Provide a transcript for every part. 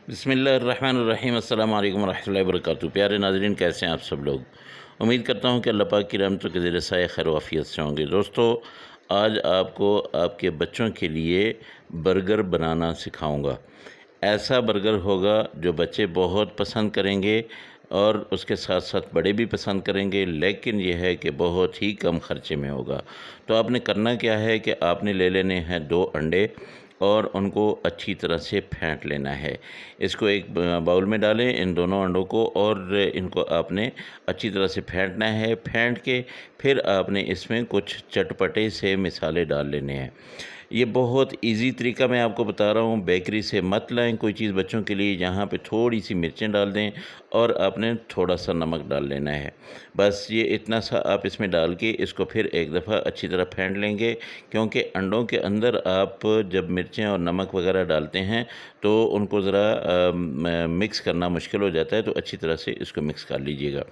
बिस्मिल्लाहिर्रहमानिर्रहीम अस्सलाम वालेकुम रहमतुल्लाहि व बरकातुहू। प्यारे नाज़रीन, कैसे हैं आप सब लोग। उम्मीद करता हूं कि अल्लाह पाक की रहमतों के ज़ेर साए खैर आफियत से होंगे। दोस्तों, आज आपको आपके बच्चों के लिए बर्गर बनाना सिखाऊंगा। ऐसा बर्गर होगा जो बच्चे बहुत पसंद करेंगे और उसके साथ साथ बड़े भी पसंद करेंगे, लेकिन यह है कि बहुत ही कम खर्चे में होगा। तो आपने करना क्या है कि आपने ले लेने हैं 2 अंडे और उनको अच्छी तरह से फेंट लेना है। इसको एक बाउल में डालें इन दोनों अंडों को, और इनको आपने अच्छी तरह से फेंटना है। फेंट के फिर आपने इसमें कुछ चटपटे से मसाले डाल लेने हैं। ये बहुत इजी तरीका मैं आपको बता रहा हूँ। बेकरी से मत लाएं कोई चीज़ बच्चों के लिए। यहाँ पे थोड़ी सी मिर्चें डाल दें और आपने थोड़ा सा नमक डाल लेना है। बस ये इतना सा आप इसमें डाल के इसको फिर एक दफ़ा अच्छी तरह फेंट लेंगे, क्योंकि अंडों के अंदर आप जब मिर्चें और नमक वगैरह डालते हैं तो उनको ज़रा मिक्स करना मुश्किल हो जाता है। तो अच्छी तरह से इसको मिक्स कर लीजिएगा।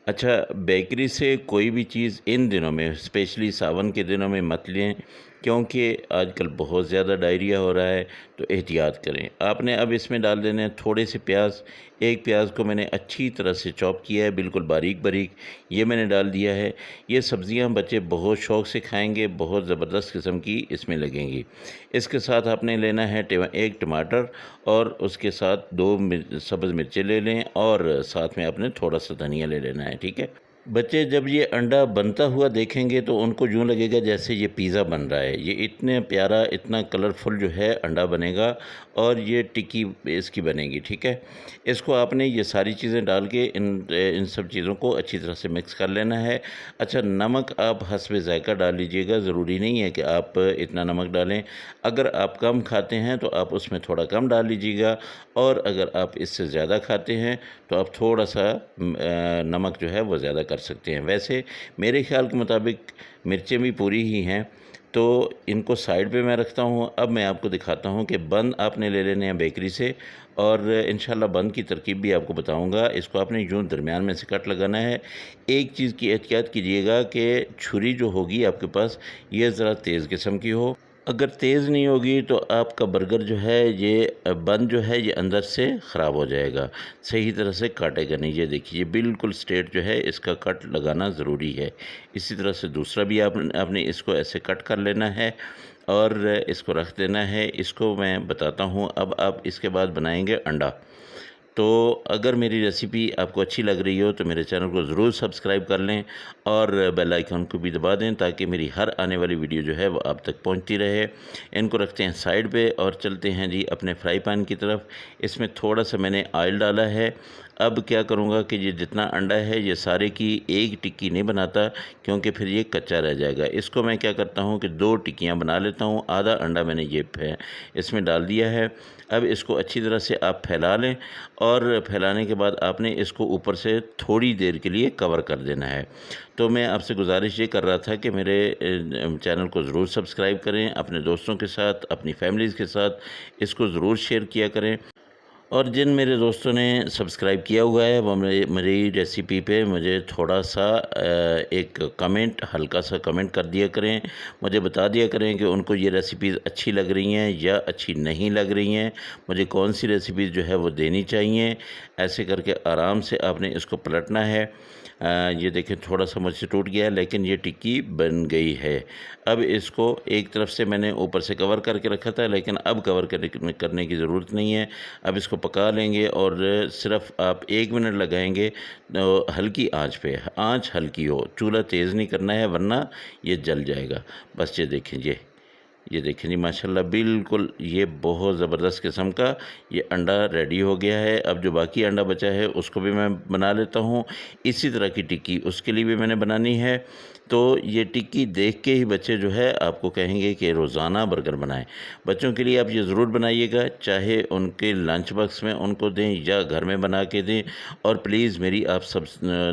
अच्छा, बेकरी से कोई भी चीज़ इन दिनों में, स्पेशली सावन के दिनों में, मत लें, क्योंकि आजकल बहुत ज़्यादा डायरिया हो रहा है। तो एहतियात करें। आपने अब इसमें डाल देने हैं थोड़े से प्याज। एक प्याज को मैंने अच्छी तरह से चॉप किया है, बिल्कुल बारीक बारीक, ये मैंने डाल दिया है। ये सब्ज़ियां बच्चे बहुत शौक़ से खाएंगे, बहुत ज़बरदस्त किस्म की इसमें लगेंगी। इसके साथ आपने लेना है एक टमाटर, और उसके साथ 2 सब्ज़ मिर्चें ले लें, और साथ में आपने थोड़ा सा धनिया ले लेना है। ठीक है। बच्चे जब ये अंडा बनता हुआ देखेंगे तो उनको यूँ लगेगा जैसे ये पिज़्ज़ा बन रहा है। ये इतने प्यारा, इतना कलरफुल जो है अंडा बनेगा, और ये टिक्की इसकी बनेगी। ठीक है। इसको आपने ये सारी चीज़ें डाल के इन सब चीज़ों को अच्छी तरह से मिक्स कर लेना है। अच्छा, नमक आप हस्बे ज़ायक़ा डाल लीजिएगा। ज़रूरी नहीं है कि आप इतना नमक डालें। अगर आप कम खाते हैं तो आप उसमें थोड़ा कम डाल लीजिएगा, और अगर आप इससे ज़्यादा खाते हैं तो आप थोड़ा सा नमक जो है वो ज़्यादा कर सकते हैं। वैसे मेरे ख़्याल के मुताबिक मिर्चें भी पूरी ही हैं, तो इनको साइड पे मैं रखता हूँ। अब मैं आपको दिखाता हूँ कि बन आपने ले लेने हैं बेकरी से, और इंशाल्लाह बन की तरकीब भी आपको बताऊँगा। इसको आपने यूँ दरमियान में से कट लगाना है। एक चीज़ की एहतियात कीजिएगा कि छुरी जो होगी आपके पास, ये ज़रा तेज़ किस्म की हो। अगर तेज़ नहीं होगी तो आपका बर्गर जो है, ये बन जो है, ये अंदर से ख़राब हो जाएगा, सही तरह से काटेगा नहीं। ये देखिए, बिल्कुल स्ट्रेट जो है, इसका कट लगाना ज़रूरी है। इसी तरह से दूसरा भी आपने इसको ऐसे कट कर लेना है और इसको रख देना है। इसको मैं बताता हूँ। अब आप इसके बाद बनाएंगे अंडा। तो अगर मेरी रेसिपी आपको अच्छी लग रही हो तो मेरे चैनल को ज़रूर सब्सक्राइब कर लें, और बेल आइकन को भी दबा दें, ताकि मेरी हर आने वाली वीडियो जो है वो आप तक पहुंचती रहे। इनको रखते हैं साइड पे और चलते हैं जी अपने फ्राई पैन की तरफ। इसमें थोड़ा सा मैंने ऑयल डाला है। अब क्या करूँगा कि ये जितना अंडा है, ये सारे की एक टिक्की नहीं बनाता, क्योंकि फिर ये कच्चा रह जाएगा। इसको मैं क्या करता हूँ कि 2 टिक्कियाँ बना लेता हूँ। आधा अंडा मैंने ये इसमें डाल दिया है। अब इसको अच्छी तरह से आप फैला लें, और फैलाने के बाद आपने इसको ऊपर से थोड़ी देर के लिए कवर कर देना है। तो मैं आपसे गुजारिश ये कर रहा था कि मेरे चैनल को ज़रूर सब्सक्राइब करें, अपने दोस्तों के साथ, अपनी फैमिलीज़ के साथ इसको ज़रूर शेयर किया करें। और जिन मेरे दोस्तों ने सब्सक्राइब किया हुआ है, वो मेरी रेसिपी पे मुझे थोड़ा सा एक कमेंट, हल्का सा कमेंट कर दिया करें। मुझे बता दिया करें कि उनको ये रेसिपीज़ अच्छी लग रही हैं या अच्छी नहीं लग रही हैं, मुझे कौन सी रेसिपीज़ जो है वो देनी चाहिए। ऐसे करके आराम से आपने इसको पलटना है। ये देखें, थोड़ा सा मुझसे टूट गया है, लेकिन ये टिक्की बन गई है। अब इसको एक तरफ से मैंने ऊपर से कवर करके रखा था, लेकिन अब कवर करने की ज़रूरत नहीं है। अब इसको पका लेंगे, और सिर्फ आप 1 मिनट लगाएंगे। हल्की आंच पे, आंच हल्की हो, चूल्हा तेज़ नहीं करना है, वरना ये जल जाएगा। बस ये देखें जी, माशाल्लाह, बिल्कुल ये बहुत ज़बरदस्त किस्म का ये अंडा रेडी हो गया है। अब जो बाकी अंडा बचा है उसको भी मैं बना लेता हूँ। इसी तरह की टिक्की उसके लिए भी मैंने बनानी है। तो ये टिक्की देख के ही बच्चे जो है आपको कहेंगे कि रोज़ाना बर्गर बनाएं। बच्चों के लिए आप ये ज़रूर बनाइएगा, चाहे उनके लंच बॉक्स में उनको दें या घर में बना के दें। और प्लीज़ मेरी आप सब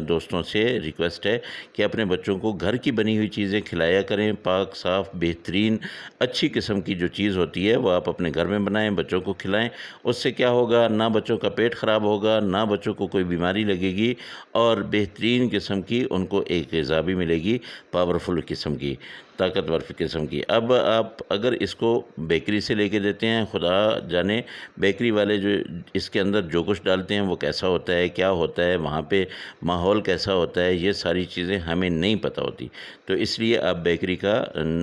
दोस्तों से रिक्वेस्ट है कि अपने बच्चों को घर की बनी हुई चीज़ें खिलाया करें, पाक साफ़ बेहतरीन। अच्छी किस्म की जो चीज़ होती है वो आप अपने घर में बनाएं, बच्चों को खिलाएं। उससे क्या होगा, ना बच्चों का पेट ख़राब होगा, ना बच्चों को कोई बीमारी लगेगी, और बेहतरीन किस्म की उनको एक ग़िज़ा भी मिलेगी, पावरफुल किस्म की, ताकतवर किस्म की। अब आप अगर इसको बेकरी से लेके देते हैं, खुदा जाने बेकरी वाले जो इसके अंदर जो कुछ डालते हैं वो कैसा होता है, क्या होता है, वहाँ पे माहौल कैसा होता है, ये सारी चीज़ें हमें नहीं पता होती। तो इसलिए आप बेकरी का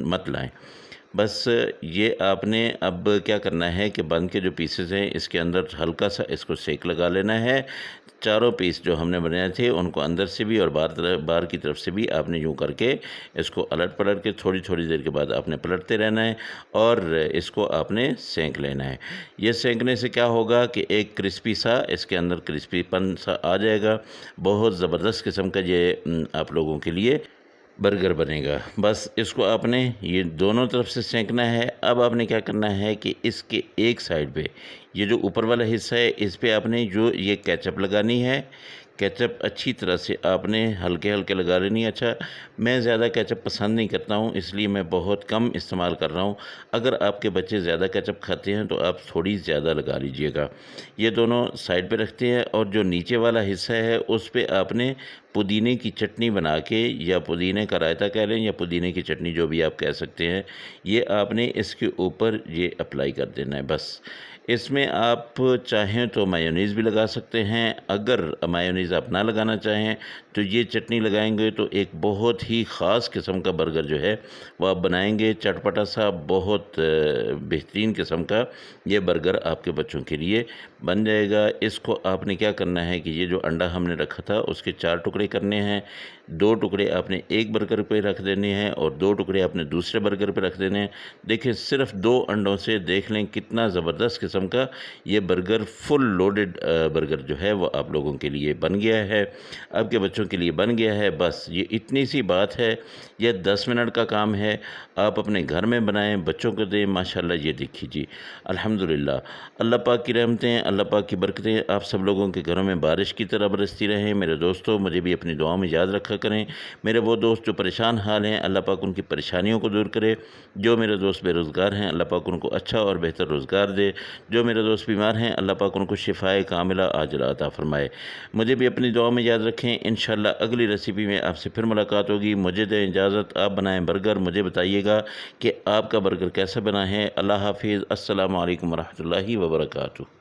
मत लाएं। बस ये आपने अब क्या करना है कि बन के जो पीसेस हैं इसके अंदर हल्का सा इसको सेक लगा लेना है। चारों पीस जो हमने बनाए थे उनको अंदर से भी और बाहर की तरफ से भी आपने यूँ करके इसको अलट पलट के थोड़ी थोड़ी देर के बाद आपने पलटते रहना है और इसको आपने सेंक लेना है। ये सेंकने से क्या होगा कि एक क्रिस्पी सा इसके अंदर क्रिस्पीपन सा आ जाएगा। बहुत ज़बरदस्त किस्म का ये आप लोगों के लिए बर्गर बनेगा। बस इसको आपने ये दोनों तरफ से सेंकना है। अब आपने क्या करना है कि इसके एक साइड पे ये जो ऊपर वाला हिस्सा है इस पे आपने जो ये केचप लगानी है। केचप अच्छी तरह से आपने हल्के हल्के लगा लेनी है। अच्छा, मैं ज़्यादा केचप पसंद नहीं करता हूँ, इसलिए मैं बहुत कम इस्तेमाल कर रहा हूँ। अगर आपके बच्चे ज़्यादा केचप खाते हैं तो आप थोड़ी ज़्यादा लगा लीजिएगा। ये दोनों साइड पे रखते हैं और जो नीचे वाला हिस्सा है उस पे आपने पुदीने की चटनी बना के, या पुदीने का रायता कह लें या पुदीने की चटनी जो भी आप कह सकते हैं, ये आपने इसके ऊपर ये अप्लाई कर देना है। बस इसमें आप चाहें तो मायोनीज़ भी लगा सकते हैं। अगर मायोनीज़ आप ना लगाना चाहें तो ये चटनी लगाएंगे तो एक बहुत ही ख़ास किस्म का बर्गर जो है वो आप बनाएंगे, चटपटा सा, बहुत बेहतरीन किस्म का ये बर्गर आपके बच्चों के लिए बन जाएगा। इसको आपने क्या करना है कि ये जो अंडा हमने रखा था उसके 4 टुकड़े करने हैं। 2 टुकड़े आपने एक बर्गर पे रख देने हैं और 2 टुकड़े आपने दूसरे बर्गर पे रख देने हैं। देखिए, सिर्फ 2 अंडों से देख लें कितना ज़बरदस्त किस्म का ये बर्गर, फुल लोडेड बर्गर जो है वो आप लोगों के लिए बन गया है, आपके बच्चों के लिए बन गया है। बस ये इतनी सी बात है, ये 10 मिनट का काम है। आप अपने घर में बनाएं, बच्चों को दें। माशाल्लाह, ये देखिए जी, अल्हम्दुलिल्लाह। अल्लाह पाक की रहमतें, अल्लाह पाक की बरकतें आप सब लोगों के घरों में बारिश की तरह बरसती रहें। मेरे दोस्तों, मुझे भी अपनी दुआओं में याद रखा करें। मेरे वो दोस्त जो परेशान हाल हैं, अल्लाह पाक उनकी परेशानियों को दूर करे। जो मेरे दोस्त बेरोज़गार हैं, अल्लाह पाक उनको अच्छा और बेहतर रोज़गार दे। जो मेरे दोस्त बीमार हैं, अल्लाह पाक उनको शिफ़ाए कामिला आजिला अता फ़रमाए। मुझे भी अपनी दुआ में याद रखें। इंशाअल्लाह अगली रेसिपी में आपसे फिर मुलाकात होगी। मुझे दें इजाज़त। आप बनाएं बर्गर, मुझे बताइएगा कि आपका बर्गर कैसा बना है। अल्लाह हाफ़िज़। अस्सलामु अलैकुम व रहमतुल्लाहि व बरकातुहू।